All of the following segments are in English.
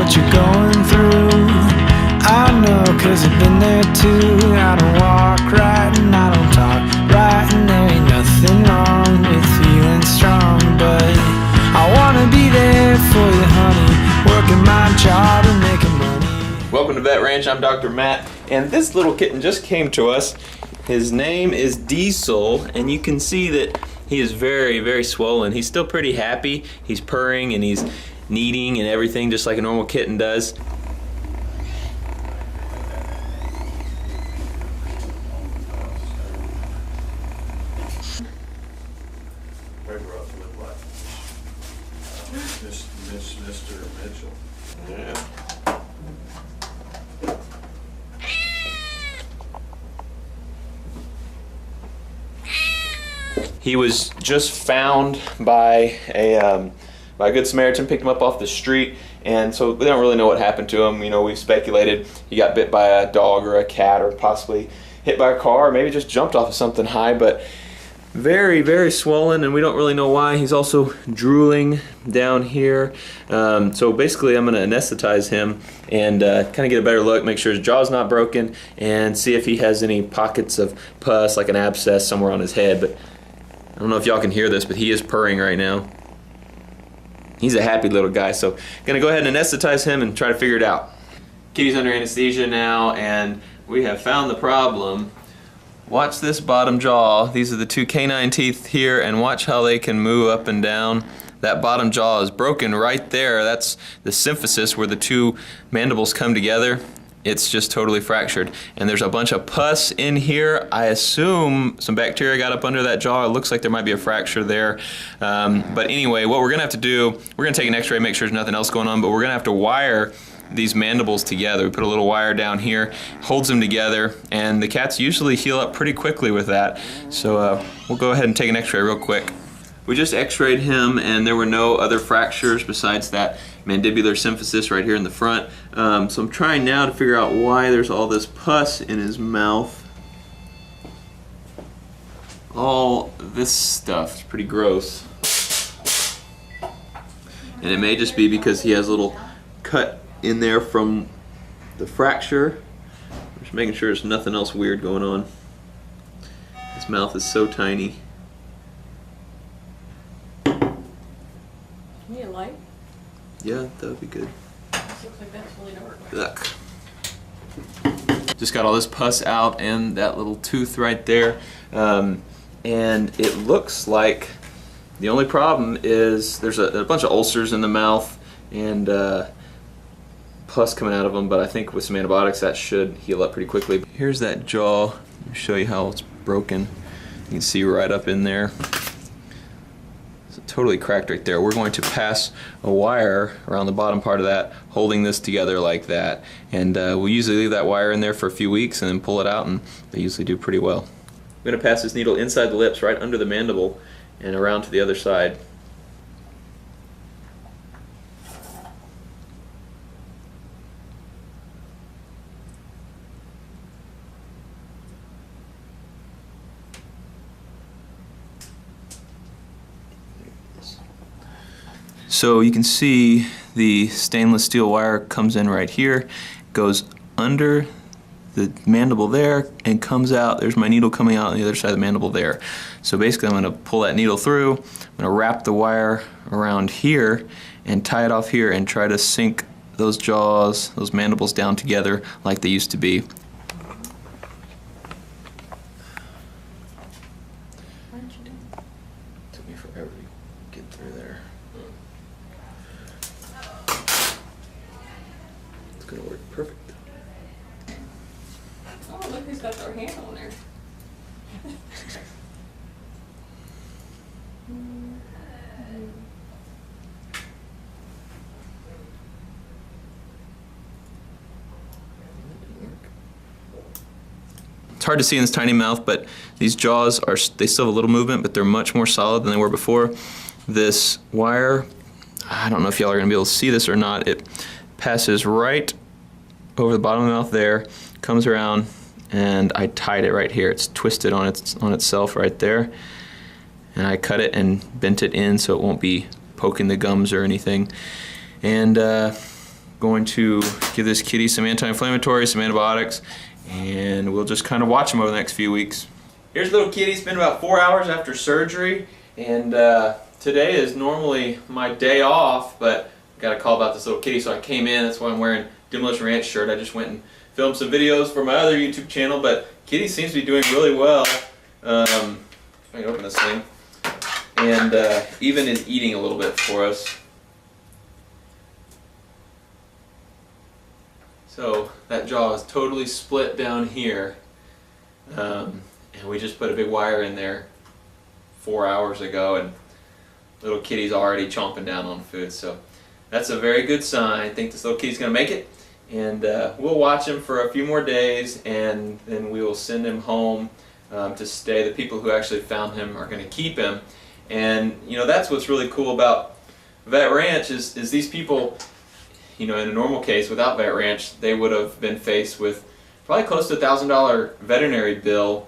what you're going through. I know, 'cause I've been there too. I don't walk right and I don't talk right, and there ain't nothing wrong with feeling strong, but I wanna be there for you, honey, working my job and making money. Welcome to Vet Ranch. I'm Dr. Matt, and this little kitten just came to us. His name is Diesel, and you can see that he is very, very swollen. He's still pretty happy. He's purring and he's kneading and everything just like a normal kitten does. Mr. Mitchell. Yeah. He was just found by a Good Samaritan, picked him up off the street, and so we don't really know what happened to him. You know, we've speculated he got bit by a dog or a cat, or possibly hit by a car, or maybe just jumped off of something high, but very, very swollen, and we don't really know why. He's also drooling down here. So basically I'm gonna anesthetize him and kind of get a better look, make sure his jaw's not broken, and see if he has any pockets of pus, like an abscess somewhere on his head. But I don't know if y'all can hear this, but he is purring right now. He's a happy little guy, so gonna go ahead and anesthetize him and try to figure it out. Kitty's under anesthesia now, and we have found the problem. Watch this bottom jaw. These are the two canine teeth here, and watch how they can move up and down. That bottom jaw is broken right there. That's the symphysis where the two mandibles come together. It's just totally fractured. And there's a bunch of pus in here. I assume some bacteria got up under that jaw. It looks like there might be a fracture there. But anyway, what we're gonna have to do, we're gonna take an x-ray, make sure there's nothing else going on, but we're gonna have to wire these mandibles together. We put a little wire down here, holds them together, and the cats usually heal up pretty quickly with that. So we'll go ahead and take an x-ray real quick. We just x-rayed him, and there were no other fractures besides that mandibular symphysis right here in the front. So I'm trying now to figure out why there's all this pus in his mouth. All this stuff is pretty gross. And it may just be because he has a little cut in there from the fracture. I'm just making sure there's nothing else weird going on. His mouth is so tiny. Need a light? Yeah, that would be good. This looks like that's really dark. Ugh. Just got all this pus out and that little tooth right there. And it looks like the only problem is there's a bunch of ulcers in the mouth and pus coming out of them, but I think with some antibiotics that should heal up pretty quickly. Here's that jaw. Let me show you how it's broken. You can see right up in there. It's totally cracked right there. We're going to pass a wire around the bottom part of that, holding this together like that. And we'll usually leave that wire in there for a few weeks and then pull it out, and they usually do pretty well. I'm going to pass this needle inside the lips, right under the mandible, and around to the other side. So you can see the stainless steel wire comes in right here, goes under the mandible there, and comes out. There's my needle coming out on the other side of the mandible there. So basically I'm going to pull that needle through, I'm going to wrap the wire around here and tie it off here and try to sink those jaws, those mandibles down together like they used to be. Why didn't you do it? Took me forever to get through there. It's going to work perfect. Oh, look who's got their hand on there. It's hard to see in this tiny mouth, but these jaws they still have a little movement, but they're much more solid than they were before. This wire, I don't know if y'all are going to be able to see this or not, it passes right over the bottom of the mouth there, comes around, and I tied it right here. It's twisted on itself right there, and I cut it and bent it in so it won't be poking the gums or anything. And going to give this kitty some anti-inflammatories, some antibiotics, and we'll just kind of watch him over the next few weeks. Here's little kitty. It's been about 4 hours after surgery, and today is normally my day off, but I got a call about this little kitty, so I came in. That's why I'm wearing Demolition Ranch shirt. I just went and filmed some videos for my other YouTube channel, but kitty seems to be doing really well. I can open this thing, and even is eating a little bit for us. So that jaw is totally split down here, and we just put a big wire in there 4 hours ago, and little kitty's already chomping down on food. So that's a very good sign. I think this little kitty's going to make it, and we'll watch him for a few more days, and then we will send him home to stay. The people who actually found him are going to keep him, and you know, that's what's really cool about Vet Ranch is these people. You know, in a normal case, without Vet Ranch, they would have been faced with probably close to $1,000 veterinary bill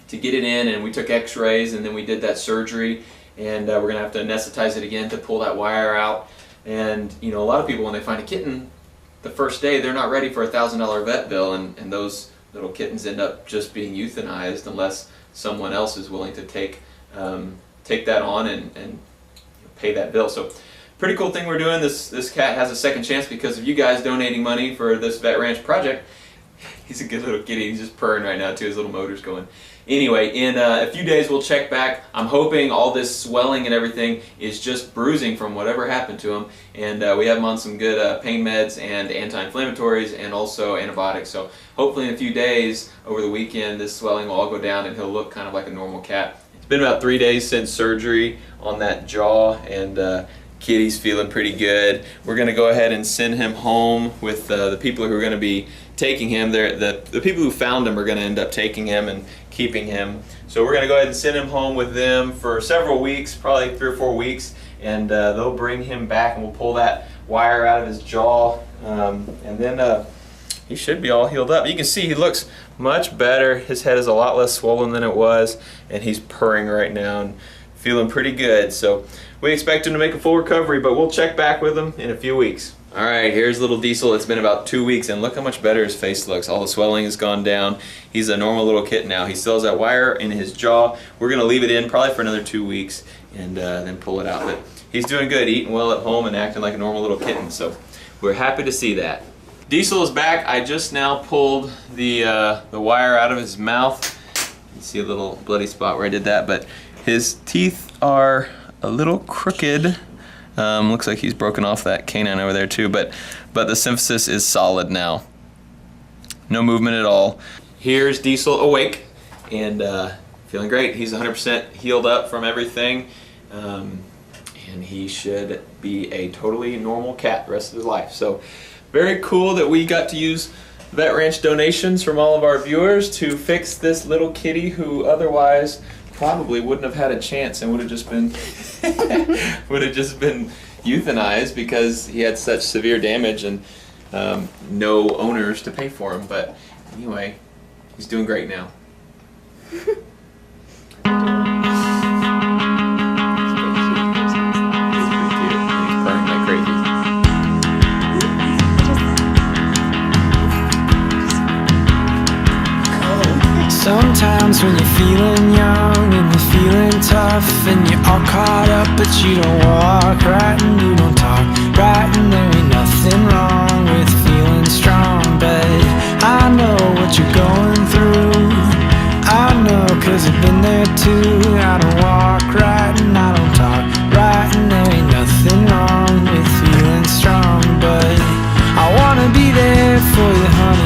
to get it in, and we took x-rays, and then we did that surgery, and we're going to have to anesthetize it again to pull that wire out. And, you know, a lot of people, when they find a kitten the first day, they're not ready for a $1,000 vet bill, and those little kittens end up just being euthanized unless someone else is willing to take that on and pay that bill. So pretty cool thing we're doing. This cat has a second chance because of you guys donating money for this Vet Ranch project. He's a good little kitty. He's just purring right now too. His little motor's going. Anyway, in a few days we'll check back. I'm hoping all this swelling and everything is just bruising from whatever happened to him. And we have him on some good pain meds and anti-inflammatories and also antibiotics. So hopefully in a few days over the weekend this swelling will all go down and he'll look kind of like a normal cat. It's been about 3 days since surgery on that jaw, and kitty's feeling pretty good. We're going to go ahead and send him home with the people who are going to be taking him. The people who found him are going to end up taking him and keeping him. So we're going to go ahead and send him home with them for several weeks, probably 3 or 4 weeks, and they'll bring him back and we'll pull that wire out of his jaw, and then he should be all healed up. You can see he looks much better. His head is a lot less swollen than it was, and he's purring right now and feeling pretty good. So we expect him to make a full recovery, but we'll check back with him in a few weeks. Alright, here's little Diesel. It's been about 2 weeks, and look how much better his face looks. All the swelling has gone down. He's a normal little kitten now. He still has that wire in his jaw. We're going to leave it in probably for another 2 weeks and then pull it out. But he's doing good, eating well at home and acting like a normal little kitten, so we're happy to see that. Diesel is back. I just now pulled the wire out of his mouth. You see a little bloody spot where I did that, but his teeth are a little crooked. Looks like he's broken off that canine over there too, but the symphysis is solid now. No movement at all. Here's Diesel awake and feeling great. He's 100% healed up from everything, and he should be a totally normal cat the rest of his life. So very cool that we got to use Vet Ranch donations from all of our viewers to fix this little kitty who otherwise probably wouldn't have had a chance and would have just been euthanized because he had such severe damage and no owners to pay for him. But anyway, he's doing great now. Sometimes when you're feeling young and you're feeling tough and you're all caught up, but you don't walk right and you don't talk right, and there ain't nothing wrong with feeling strong. But I know what you're going through. I know 'cause I've been there too. I don't walk right and I don't talk right, and there ain't nothing wrong with feeling strong. But I wanna be there for you, honey.